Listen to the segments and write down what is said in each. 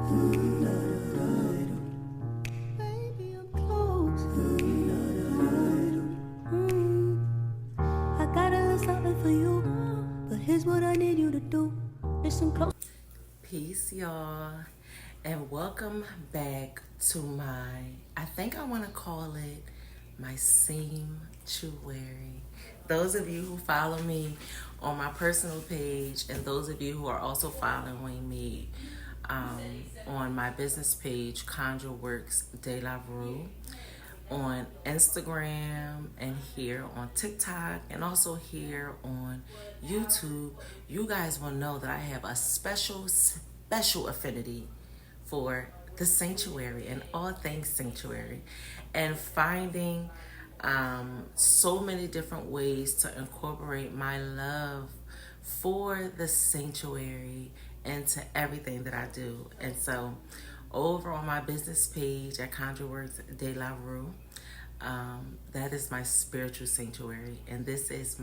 Baby, I'm close. I got a little something for you, but here's what I need you to do. Listen close. Peace, y'all, and welcome back to I think I want to call it my sanctuary. Those of you who follow me on my personal page, and those of you who are also following me on my business page, Conjure Works de la Rue, on Instagram and here on TikTok and also here on YouTube, you guys will know that I have a special affinity for the sanctuary and all things sanctuary, and finding so many different ways to incorporate my love for the sanctuary into everything that I do. And so over on my business page at Conjure Works de la Rue, that is my spiritual sanctuary. And this is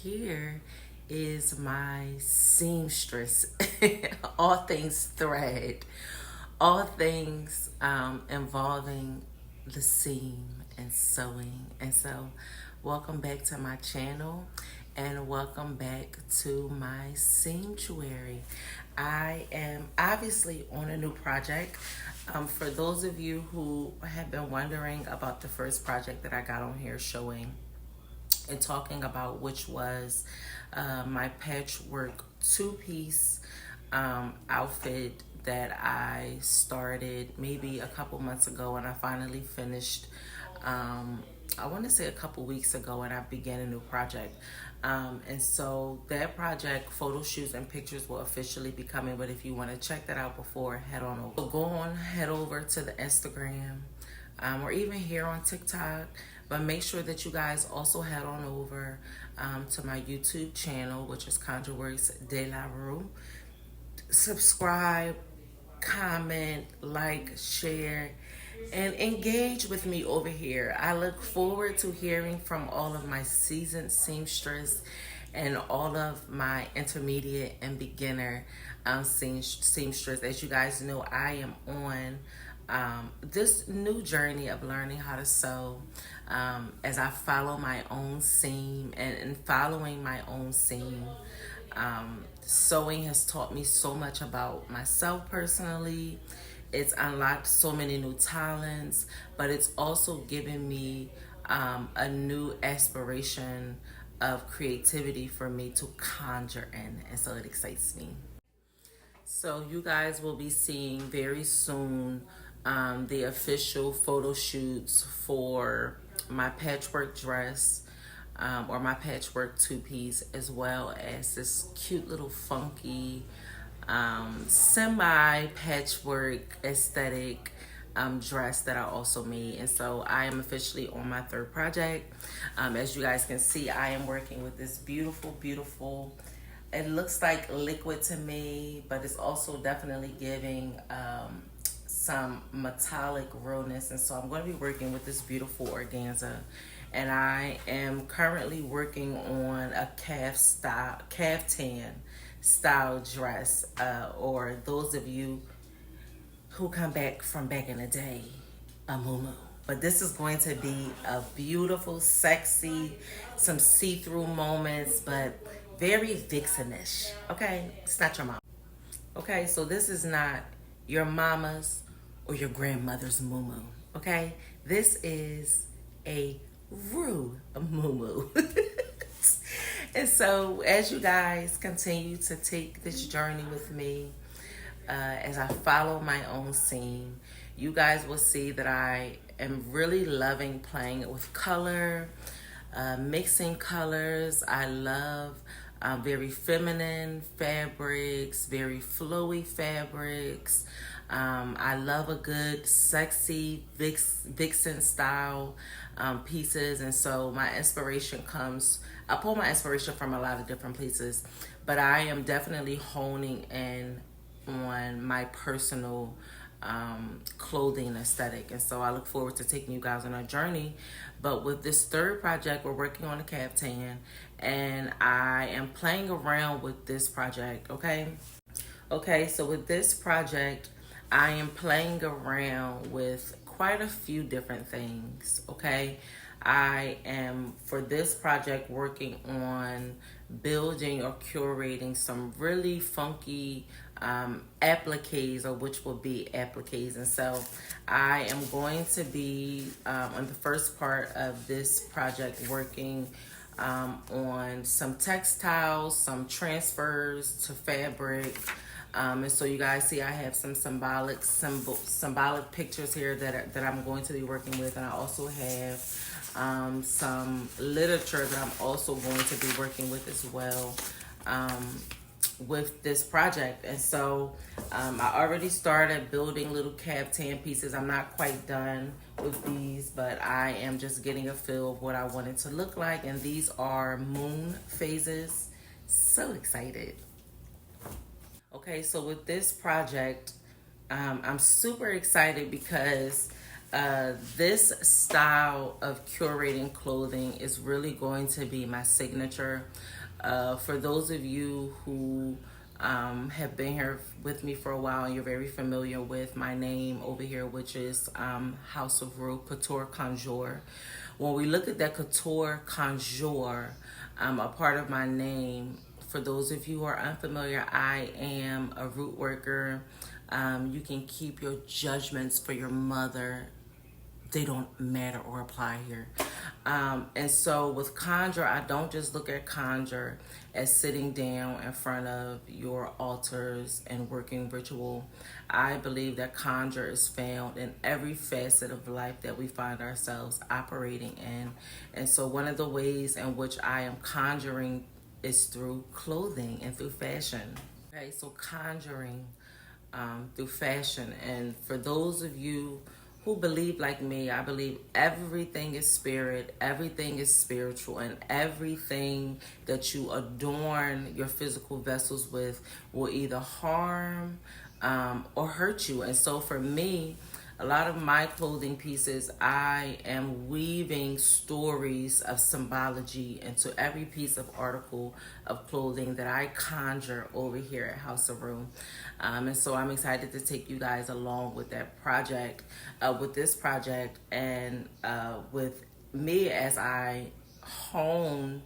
here is my seamstress. All things thread, all things involving the seam and sewing. And so welcome back to my channel and welcome back to my sanctuary. I am obviously on a new project. For those of you who have been wondering about the first project that I got on here showing and talking about, which was my patchwork two-piece outfit that I started maybe a couple months ago, and I finally finished I want to say a couple weeks ago, and I began a new project. And so that project, photo shoots and pictures will officially be coming. But if you want to check that out before, head on over. So head over to the Instagram or even here on TikTok. But make sure that you guys also head on over to my YouTube channel, which is Conjure Works de la Rue. Subscribe, comment, like, share, and engage with me over here. I look forward to hearing from all of my seasoned seamstress and all of my intermediate and beginner seamstress. As you guys know, I am on this new journey of learning how to sew as I follow my own seam, and in following my own seam, sewing has taught me so much about myself personally. It's unlocked so many new talents, but it's also given me a new aspiration of creativity for me to conjure in, and so it excites me. So you guys will be seeing very soon the official photo shoots for my patchwork dress or my patchwork two-piece, as well as this cute little funky semi-patchwork aesthetic dress that I also made. And so I am officially on my third project. As you guys can see, I am working with this beautiful, it looks like liquid to me, but it's also definitely giving some metallic realness. And so I'm going to be working with this beautiful organza, and I am currently working on a caftan style dress, or those of you who come back from back in the day, a muumuu. But this is going to be a beautiful, sexy, some see-through moments, but very vixenish. Okay, it's not your mom. Okay, so this is not your mama's or your grandmother's muumuu. Okay, this is a muumuu. And so as you guys continue to take this journey with me, as I follow my own seam, you guys will see that I am really loving playing with color, mixing colors. I love very feminine fabrics, very flowy fabrics. I love a good sexy vixen style pieces. And so my inspiration I pull my inspiration from a lot of different places, but I am definitely honing in on my personal clothing aesthetic. And so I look forward to taking you guys on a journey. But with this third project, we're working on a caftan, and I am playing around with this project. Okay, so with this project, I am playing around with quite a few different things, okay? I am, for this project, working on building or curating some really funky appliques, or which will be appliques. And so I am going to be, on the first part of this project, working on some textiles, some transfers to fabric. And so you guys see I have some symbolic pictures here that I'm going to be working with. And I also have some literature that I'm also going to be working with as well with this project. And so I already started building little kaftan pieces. I'm not quite done with these, but I am just getting a feel of what I want it to look like. And these are moon phases. So excited. Okay, so with this project, I'm super excited because this style of curating clothing is really going to be my signature. For those of you who have been here with me for a while and you're very familiar with my name over here, which is House of Ru Couture Conjure. When we look at that Couture Conjure, a part of my name, for those of you who are unfamiliar, I am a root worker. You can keep your judgments for your mother. They don't matter or apply here. And so with conjure, I don't just look at conjure as sitting down in front of your altars and working ritual. I believe that conjure is found in every facet of life that we find ourselves operating in. And so one of the ways in which I am conjuring is through clothing and through fashion. Okay, so conjuring through fashion. And for those of you who believe like me, I believe everything is spirit, everything is spiritual, and everything that you adorn your physical vessels with will either harm or hurt you. And so for me, a lot of my clothing pieces, I am weaving stories of symbology into every piece of article of clothing that I conjure over here at House of Ru. And so I'm excited to take you guys along with that project, with this project, and with me as I hone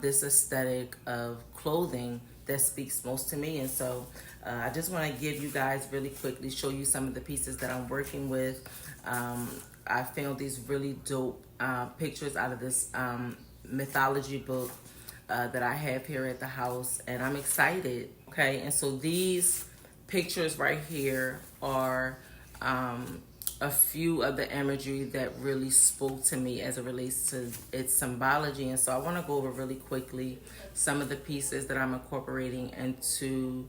this aesthetic of clothing that speaks most to me. And so I just want to give you guys really quickly, show you some of the pieces that I'm working with. I found these really dope pictures out of this mythology book that I have here at the house, and I'm excited. Okay, and so these pictures right here are a few of the imagery that really spoke to me as it relates to its symbology. And so I want to go over really quickly some of the pieces that I'm incorporating into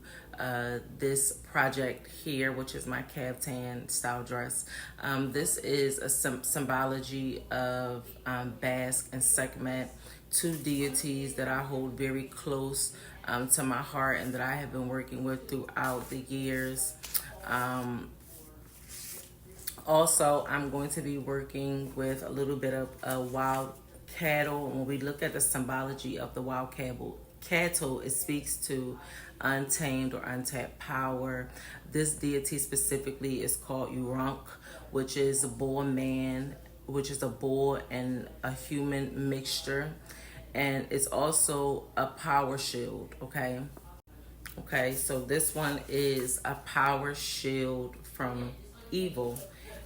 this project here, which is my kaftan style dress. This is a symbology of Basque and Sekhmet, two deities that I hold very close to my heart and that I have been working with throughout the years. Also, I'm going to be working with a little bit of wild cattle. When we look at the symbology of the wild cattle, it speaks to untamed or untapped power. This deity specifically is called Urunk, which is a bull man, which is a bull and a human mixture. And it's also a power shield, okay? Okay, so this one is a power shield from evil.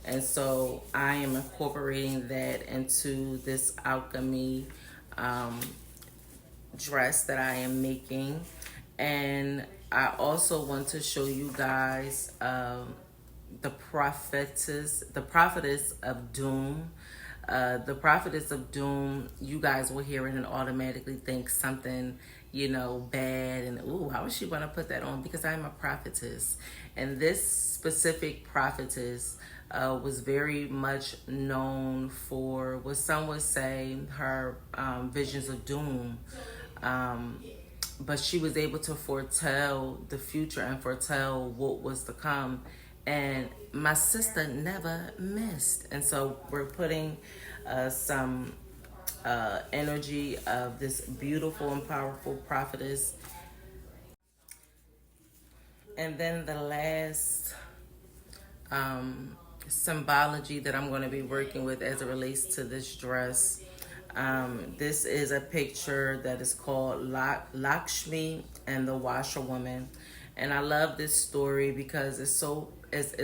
And so I am incorporating that into this alchemy dress that I am making. And I also want to show you guys the prophetess of doom. The prophetess of doom, you guys will hear it and automatically think something, bad, and ooh, how is she going to put that on? Because I'm a prophetess, and this specific prophetess was very much known for what some would say her visions of doom. But she was able to foretell the future and foretell what was to come. And my sister never missed. And so we're putting some energy of this beautiful and powerful prophetess. And then the last symbology that I'm going to be working with as it relates to this dress. This is a picture that is called Lakshmi and the Washerwoman. And I love this story because it's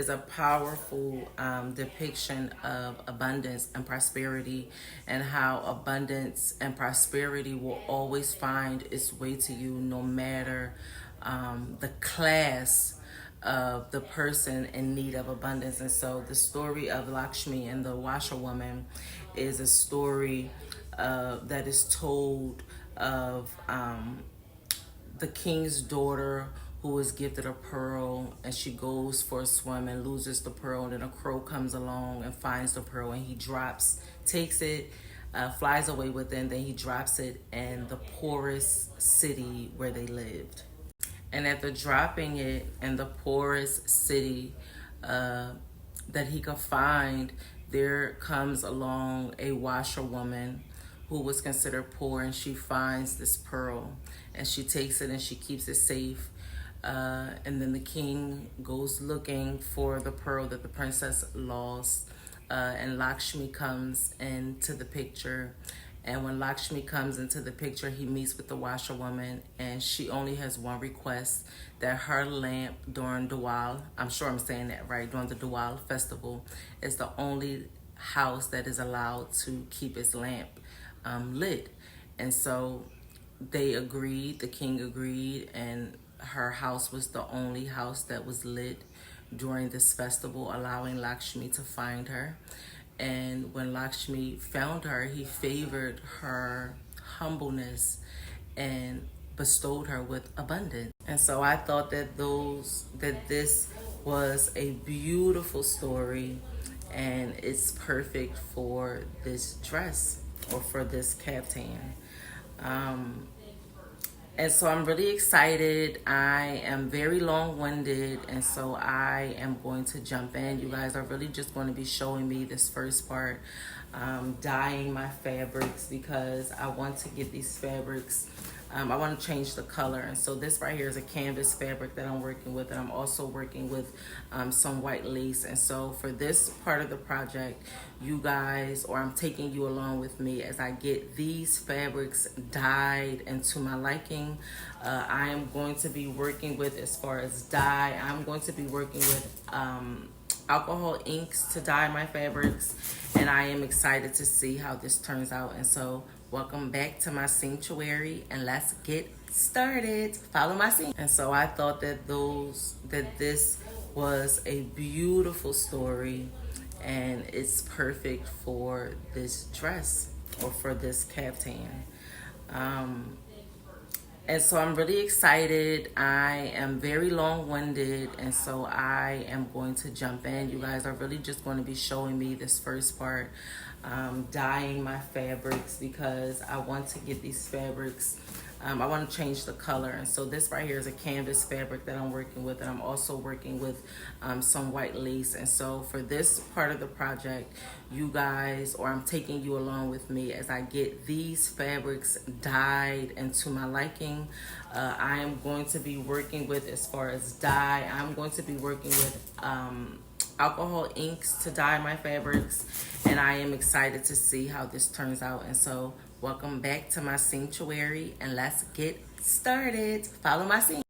a powerful depiction of abundance and prosperity, and how abundance and prosperity will always find its way to you no matter the class of the person in need of abundance. And so the story of Lakshmi and the washerwoman is a story that is told of the king's daughter who was gifted a pearl, and she goes for a swim and loses the pearl, and then a crow comes along and finds the pearl, and he takes it, flies away with it, and then he drops it in the poorest city where they lived. And after dropping it in the poorest city that he could find, there comes along a washerwoman who was considered poor, and she finds this pearl, and she takes it and she keeps it safe. And then the king goes looking for the pearl that the princess lost, and Lakshmi comes into the picture. And when Lakshmi comes into the picture, he meets with the washerwoman, and she only has one request: that her lamp during Diwali, I'm sure I'm saying that right, during the Diwali festival, is the only house that is allowed to keep its lamp lit. And so they agreed, the king agreed, and her house was the only house that was lit during this festival, allowing Lakshmi to find her. And when Lakshmi found her, he favored her humbleness and bestowed her with abundance. And so I thought that this was a beautiful story, and it's perfect for this dress, or for this kaftan. And so I'm really excited. I am very long-winded, and so I am going to jump in. You guys are really just going to be showing me this first part, dyeing my fabrics, because I want to get these fabrics. I want to change the color. And so this right here is a canvas fabric that I'm working with, and I'm also working with some white lace. And so for this part of the project, you guys, or I'm taking you along with me as I get these fabrics dyed into my liking. I am going to be working with, as far as dye, I'm going to be working with alcohol inks to dye my fabrics, and I am excited to see how this turns out. And so welcome back to my sanctuary, and let's get started. Follow my scene. And so I thought that this was a beautiful story, and it's perfect for this dress, or for this kaftan. And so I'm really excited. I am very long-winded, and so I am going to jump in. You guys are really just going to be showing me this first part, dyeing my fabrics, because I want to get these fabrics. I want to change the color. And so this right here is a canvas fabric that I'm working with, and I'm also working with some white lace. And so for this part of the project, you guys, or I'm taking you along with me as I get these fabrics dyed into my liking. I am going to be working with, as far as dye, I'm going to be working with alcohol inks to dye my fabrics, and I am excited to see how this turns out. And so welcome back to my sanctuary, and let's get started. Follow my scene.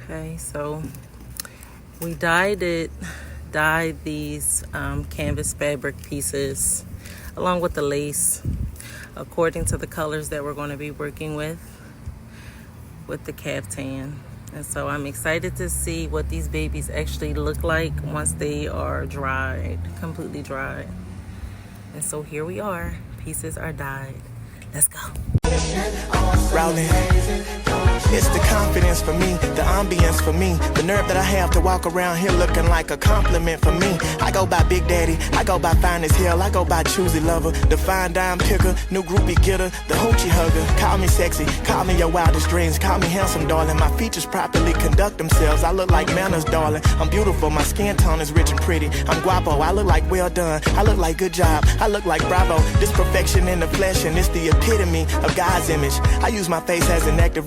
Okay, so we dyed these canvas fabric pieces along with the lace according to the colors that we're going to be working with the kaftan. And so I'm excited to see what these babies actually look like once they are dried, completely dried. And so here we are, pieces are dyed. Let's go. Rolling. It's the confidence for me, the ambience for me, the nerve that I have to walk around here looking like a compliment for me. I go by Big Daddy, I go by Fine as Hell, I go by Choosy Lover, the fine dime picker, new groupie getter, the hoochie hugger. Call me sexy, call me your wildest dreams, call me handsome, darling. My features properly conduct themselves. I look like manners, darling. I'm beautiful, my skin tone is rich and pretty. I'm guapo, I look like well done, I look like good job, I look like bravo. This perfection in the flesh, and it's the epitome of God's image. I use my face as an active